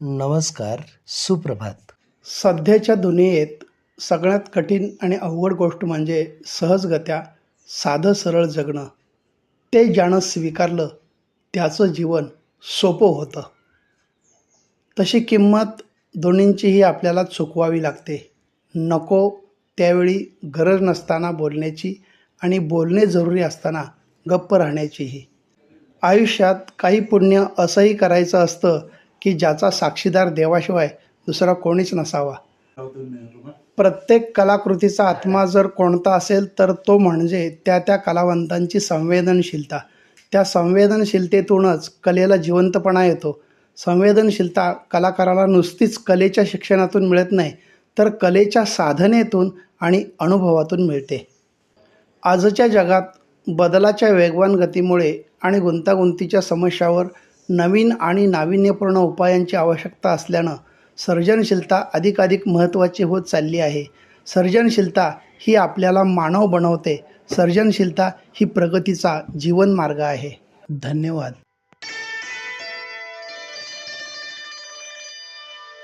नमस्कार, सुप्रभात. सध्याच्या दुनियेत सगळ्यात कठीण आणि अवघड गोष्ट म्हणजे सहजगत्या साधं सरळ जगणं. ते ज्यानं स्वीकारलं त्याचं जीवन सोपं होतं. तशी किंमत दोन्हींचीही आपल्याला चुकवावी लागते. नको त्यावेळी गरज नसताना बोलण्याची आणि बोलणे जरुरी असताना गप्प राहण्याचीही. आयुष्यात काही पुण्य असंही करायचं असतं की ज्याचा साक्षीदार देवाशिवाय दुसरा कोणीच नसावा. प्रत्येक कलाकृतीचा आत्मा जर कोणता असेल तर तो म्हणजे त्या त्या कलावंतांची संवेदनशीलता. त्या संवेदनशीलतेतूनच कलेला जिवंतपणा येतो. संवेदनशीलता कलाकाराला नुसतीच कलेच्या शिक्षणातून मिळत नाही, तर कलेच्या साधनेतून आणि अनुभवातून मिळते. आजच्या जगात बदलाच्या वेगवान गतीमुळे आणि गुंतागुंतीच्या समस्यावर नवीन आणि नाविन्यपूर्ण उपायांची आवश्यकता असल्यानं सर्जनशीलता अधिकाधिक महत्त्वाची होत चालली आहे. सर्जनशीलता ही आपल्याला मानव बनवते. सर्जनशीलता ही प्रगतीचा जीवनमार्ग आहे. धन्यवाद.